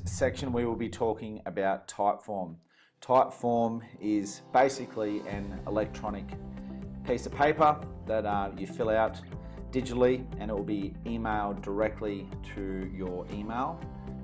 section we will be talking about Typeform. Typeform is basically an electronic piece of paper that you fill out digitally, and it will be emailed directly to your email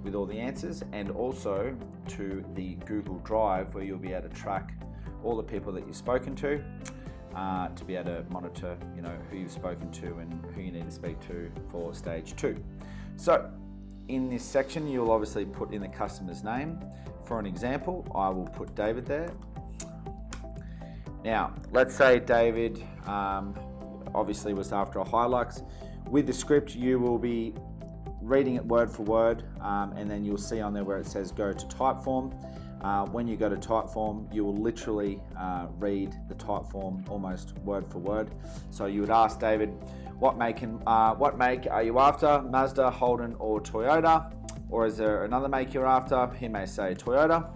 with all the answers, and also to the Google Drive, where you'll be able to track all the people that you've spoken to be able to monitor, who you've spoken to and who you need to speak to for stage 2. So in this section, you'll obviously put in the customer's name. For an example, I will put David there. Now, let's say David obviously was after a Hilux. With the script, you will be reading it word for word, and then you'll see on there where it says go to Typeform. When you go to Typeform, you will literally read the Typeform almost word for word. So you would ask David, what make are you after? Mazda, Holden, or Toyota? Or is there another make you're after? He may say Toyota.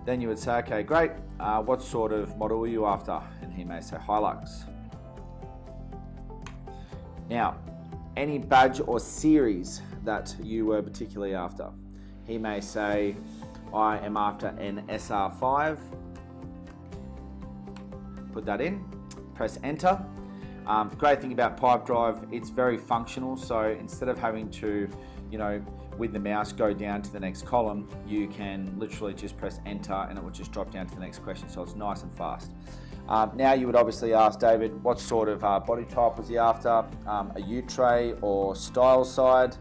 Then you would say, okay, great. What sort of model are you after? And he may say Hilux. Now, any badge or series that you were particularly after. He may say, I am after an SR5. Put that in, press enter. The great thing about Pipedrive, it's very functional. So instead of having to, with the mouse go down to the next column, you can literally just press enter and it will just drop down to the next question. So it's nice and fast. Now you would obviously ask David, what sort of body type was he after? A U-tray or style side?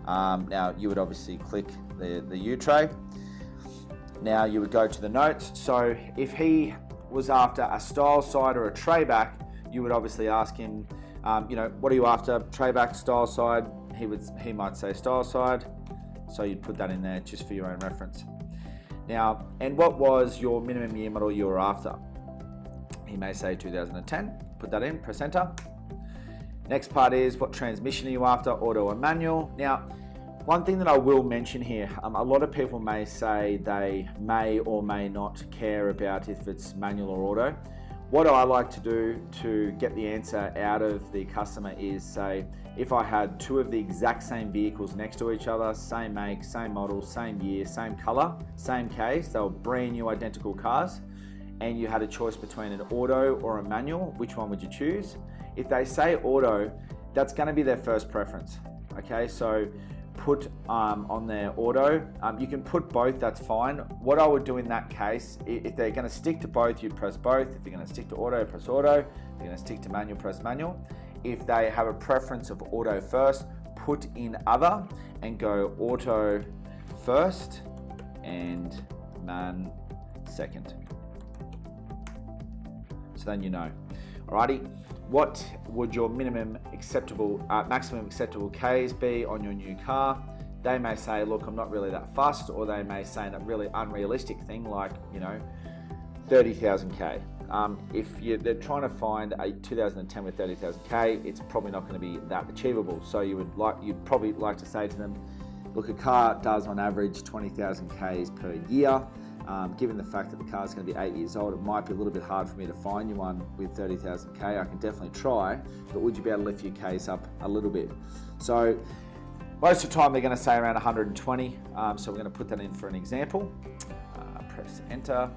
Now you would obviously click the U-tray. Now you would go to the notes. So if he was after a style side or a tray back, you would obviously ask him, what are you after? Tray back, style side? He might say style side. So you'd put that in there just for your own reference. Now, and what was your minimum year model you were after? He may say 2010. Put that in, press enter. Next part is, what transmission are you after? Auto or manual? Now, one thing that I will mention here, a lot of people may say they may or may not care about if it's manual or auto. What I like to do to get the answer out of the customer is say, if I had two of the exact same vehicles next to each other, same make, same model, same year, same color, same case, they were brand new identical cars, and you had a choice between an auto or a manual, which one would you choose? If they say auto, that's going to be their first preference. Okay, so put on their auto. You can put both, that's fine. What I would do in that case, if they're going to stick to both, you press both. If you're going to stick to auto, press auto. If you're going to stick to manual, press manual. If they have a preference of auto first, put in other and go auto first and man second. So then you know. Alrighty. What would your maximum acceptable Ks be on your new car? They may say, look, I'm not really that fussed, or they may say a really unrealistic thing like, 30,000 K. If they're trying to find a 2010 with 30,000 K, it's probably not going to be that achievable. So you'd probably like to say to them, look, a car does on average 20,000 Ks per year. Given the fact that the car is going to be 8 years old, it might be a little bit hard for me to find you one with 30,000 K. I can definitely try, but would you be able to lift your case up a little bit? So most of the time they're going to say around 120. So we're going to put that in for an example. Press enter.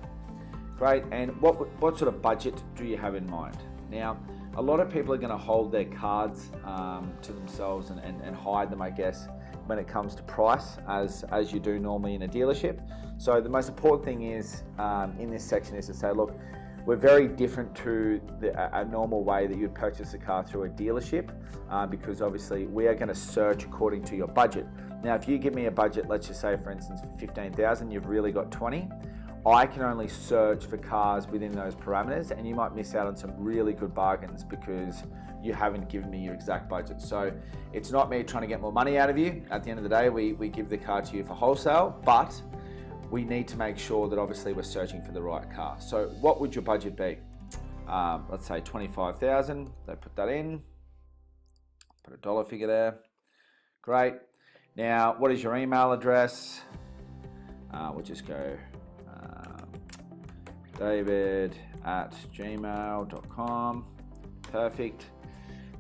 Great. And what sort of budget do you have in mind? Now, a lot of people are going to hold their cards to themselves and hide them, I guess, when it comes to price, as you do normally in a dealership. So the most important thing is in this section is to say, look, we're very different to a normal way that you'd purchase a car through a dealership, because obviously we are going to search according to your budget. Now, if you give me a budget, let's just say for instance for 15,000, you've really got 20. I can only search for cars within those parameters, and you might miss out on some really good bargains because you haven't given me your exact budget. So it's not me trying to get more money out of you. At the end of the day, we give the car to you for wholesale, but we need to make sure that obviously we're searching for the right car. So what would your budget be? Let's say 25,000. They put that in. Put a dollar figure there. Great. Now, what is your email address? We'll just go david@gmail.com. Perfect.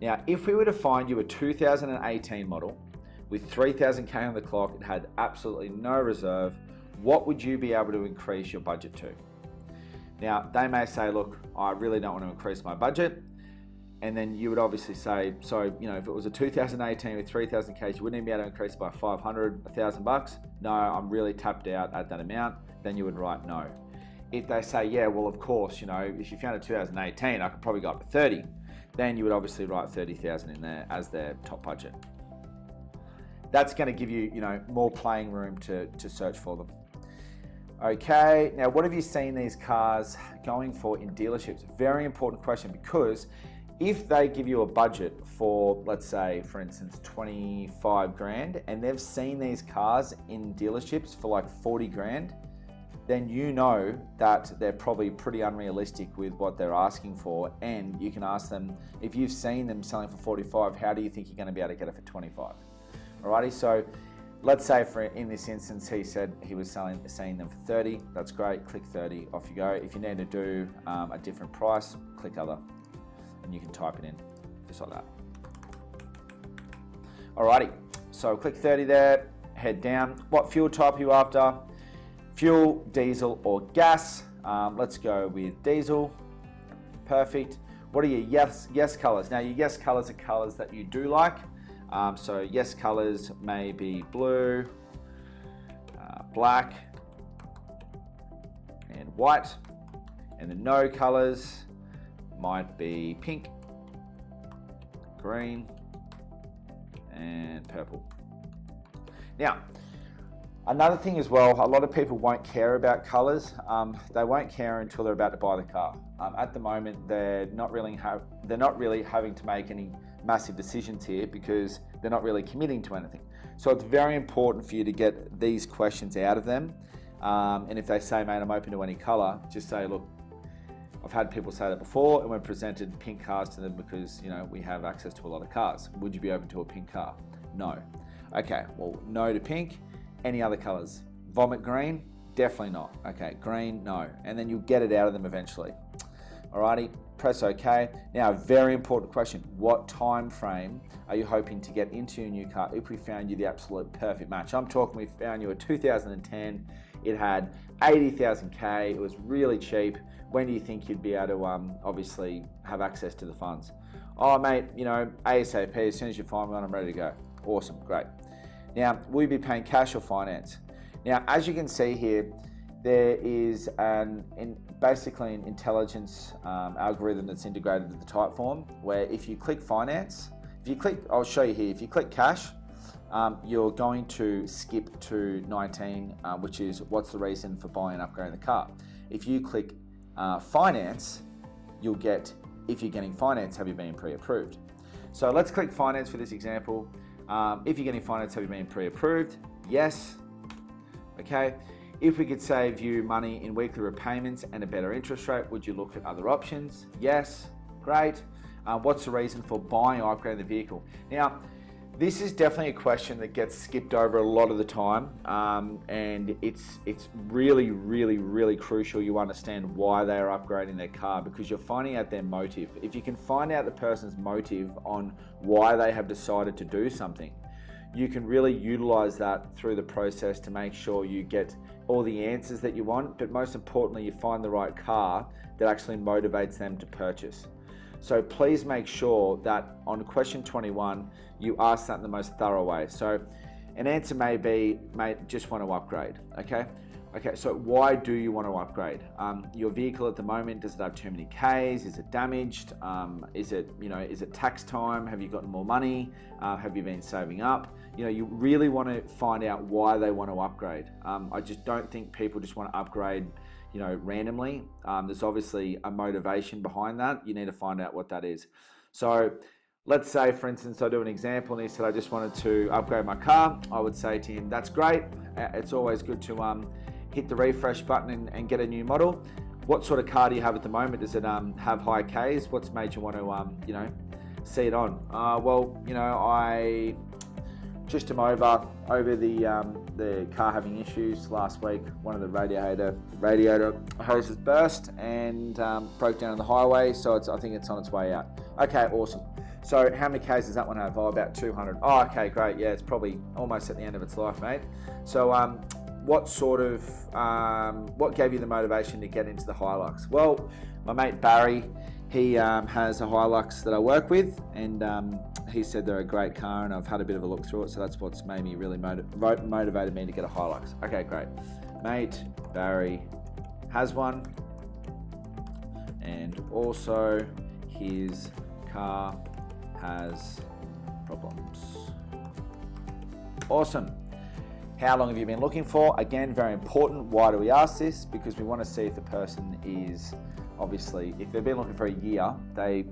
Now, if we were to find you a 2018 model with 3,000K on the clock, it had absolutely no reserve, what would you be able to increase your budget to? Now, they may say, look, I really don't want to increase my budget. And then you would obviously say, so, if it was a 2018 with 3,000K, you wouldn't even be able to increase by 500, $1,000. No, I'm really tapped out at that amount. Then you would write no. If they say, yeah, well, of course, if you found a 2018, I could probably go up to 30. Then you would obviously write 30,000 in there as their top budget. That's going to give you, more playing room to search for them. Okay, now what have you seen these cars going for in dealerships? Very important question, because if they give you a budget for, let's say, for instance, 25 grand, and they've seen these cars in dealerships for like 40 grand, then you know that they're probably pretty unrealistic with what they're asking for. And you can ask them, if you've seen them selling for 45, how do you think you're going to be able to get it for 25? Alrighty, so let's say in this instance, he said he was seeing them for 30. That's great, click 30, off you go. If you need to do a different price, click other, and you can type it in, just like that. Alrighty, so click 30 there, head down. What fuel type are you after? Fuel, diesel, or gas? Let's go with diesel. Perfect. What are your yes colors? Now, your yes colors are colors that you do like. So yes colors may be blue, black, and white. And the no colors might be pink, green, and purple. Now, another thing as well, a lot of people won't care about colors. They won't care until they're about to buy the car. At the moment, they're not really having to make any massive decisions here because they're not really committing to anything. So it's very important for you to get these questions out of them. And if they say, mate, I'm open to any color, just say, look, I've had people say that before, and we've presented pink cars to them because, we have access to a lot of cars. Would you be open to a pink car? No. Okay, well, no to pink. Any other colors? Vomit green? Definitely not. Okay, green, no. And then you'll get it out of them eventually. Alrighty, press OK. Now, a very important question. What time frame are you hoping to get into your new car if we found you the absolute perfect match? I'm talking, we found you a 2010. It had 80,000K. It was really cheap. When do you think you'd be able to obviously have access to the funds? Oh, mate, ASAP. As soon as you find one, I'm ready to go. Awesome, great. Now, will you be paying cash or finance? Now, as you can see here, there is basically an intelligence algorithm that's integrated with the Typeform, where if you click finance, I'll show you here, if you click cash, you're going to skip to 19, which is what's the reason for buying and upgrading the car. If you click finance, you'll get, if you're getting finance, have you been pre-approved? So let's click finance for this example. If you're getting finance, have you been pre-approved? Yes. Okay. If we could save you money in weekly repayments and a better interest rate, would you look at other options? Yes. Great. What's the reason for buying or upgrading the vehicle? Now, this is definitely a question that gets skipped over a lot of the time, and it's really, really, really crucial you understand why they are upgrading their car, because you're finding out their motive. If you can find out the person's motive on why they have decided to do something, you can really utilize that through the process to make sure you get all the answers that you want, but most importantly, you find the right car that actually motivates them to purchase. So please make sure that on question 21, you ask that in the most thorough way. So an answer may be, mate, just want to upgrade, okay? Okay, so why do you want to upgrade? Your vehicle at the moment, does it have too many Ks? Is it damaged? Is it tax time? Have you got more money? Have you been saving up? You really want to find out why they want to upgrade. I just don't think people just want to upgrade randomly. There's obviously a motivation behind that. You need to find out what that is. So let's say, for instance, I do an example and he said, I just wanted to upgrade my car. I would say to him, that's great. It's always good to hit the refresh button and get a new model. What sort of car do you have at the moment? Does it have high Ks? What's made you want to, see it on? I just am over the the car having issues last week. One of the radiator hoses burst and broke down on the highway, so I think it's on its way out. Okay, awesome. So how many Ks does that one have? Oh, about 200. Oh, okay, great. Yeah, it's probably almost at the end of its life, mate. So what gave you the motivation to get into the Hilux? Well, my mate Barry, he has a Hilux that I work with, and he said they're a great car, and I've had a bit of a look through it, so that's what's made me really motivated me to get a Hilux. Okay, great. Mate Barry has one, and also his car has problems. Awesome. How long have you been looking for? Again, very important. Why do we ask this? Because we want to see if the person is, obviously, if they've been looking for a year, they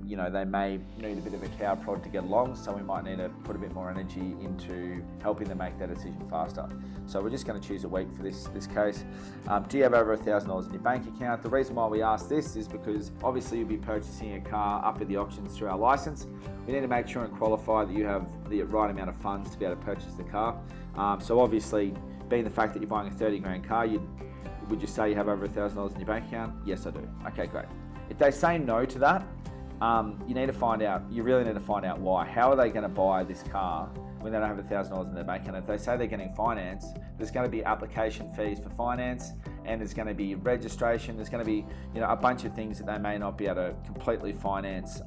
may need a bit of a cow prod to get along, so we might need to put a bit more energy into helping them make that decision faster. So we're just going to choose a week for this case. Do you have over $1,000 in your bank account? The reason why we ask this is because obviously you'll be purchasing a car up at the auctions through our license. We need to make sure and qualify that you have the right amount of funds to be able to purchase the car. So obviously, being the fact that you're buying a 30 grand car, would you say you have over $1,000 in your bank account? Yes, I do. Okay, great. If they say no to that, you really need to find out why. How are they going to buy this car when they don't have $1,000 in their bank account? If they say they're getting finance, there's going to be application fees for finance, and there's going to be registration. There's going to be, a bunch of things that they may not be able to completely finance,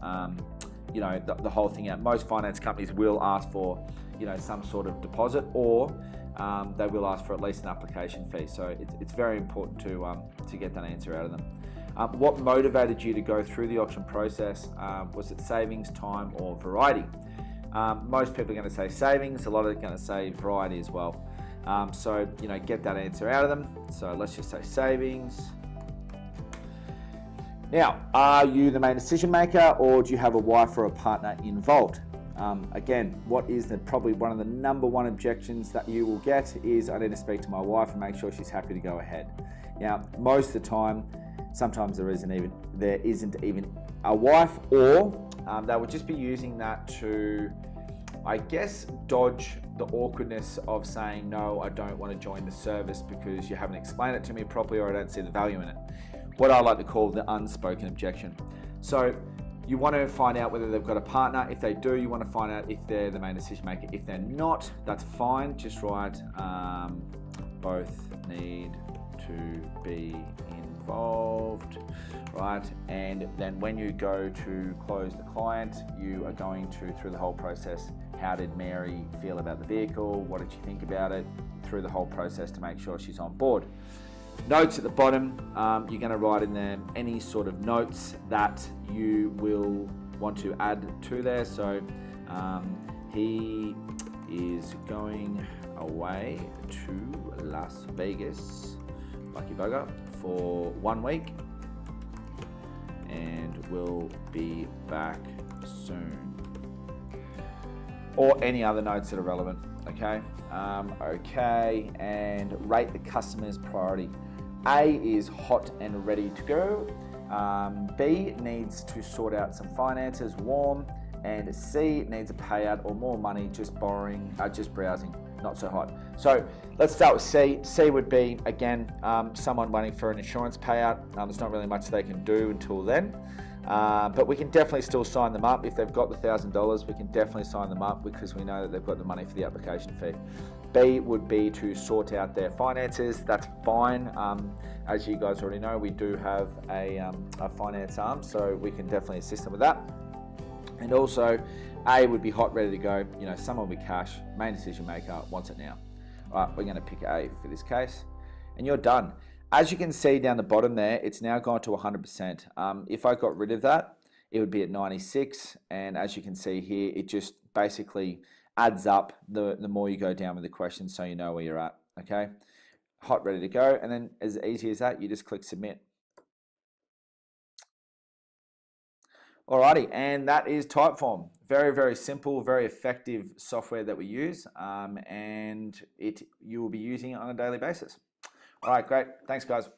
the whole thing out. Most finance companies will ask for, some sort of deposit, or they will ask for at least an application fee. So it's very important to get that answer out of them. What motivated you to go through the auction process? Was it savings, time, or variety? Most people are going to say savings. A lot are going to say variety as well. So get that answer out of them. So let's just say savings. Now, are you the main decision maker, or do you have a wife or a partner involved? Again, what is probably one of the number one objections that you will get is, I need to speak to my wife and make sure she's happy to go ahead. Now, most of the time, sometimes there isn't even a wife, or they would just be using that to, I guess, dodge the awkwardness of saying, no, I don't want to join the service because you haven't explained it to me properly, or I don't see the value in it. What I like to call the unspoken objection. So you want to find out whether they've got a partner. If they do, you want to find out if they're the main decision maker. If they're not, that's fine. Just write both need to be involved, right? And then when you go to close the client, you are going to, through the whole process, how did Mary feel about the vehicle? What did she think about it? Through the whole process to make sure she's on board. Notes at the bottom, you're going to write in there any sort of notes that you will want to add to there. So he is going away to Las Vegas, lucky bugger, for 1 week and will be back soon. Or any other notes that are relevant, okay? Okay, and rate the customer's priority. A is hot and ready to go. B needs to sort out some finances, warm. And C needs a payout or more money, just browsing, not so hot. So let's start with C. C would be, again, someone waiting for an insurance payout. There's not really much they can do until then. But we can definitely still sign them up. If they've got the $1,000, we can definitely sign them up because we know that they've got the money for the application fee. B would be to sort out their finances. That's fine. As you guys already know, we do have a finance arm, so we can definitely assist them with that. And also, A would be hot, ready to go. Someone with cash, main decision maker, wants it now. All right, we're going to pick A for this case, and you're done. As you can see down the bottom there, it's now gone to 100%. If I got rid of that, it would be at 96. And as you can see here, it just basically adds up the more you go down with the questions, so you know where you're at, okay? Hot, ready to go. And then as easy as that, you just click submit. Alrighty, and that is Typeform. Very, very simple, very effective software that we use, and you will be using it on a daily basis. All right, great. Thanks, guys.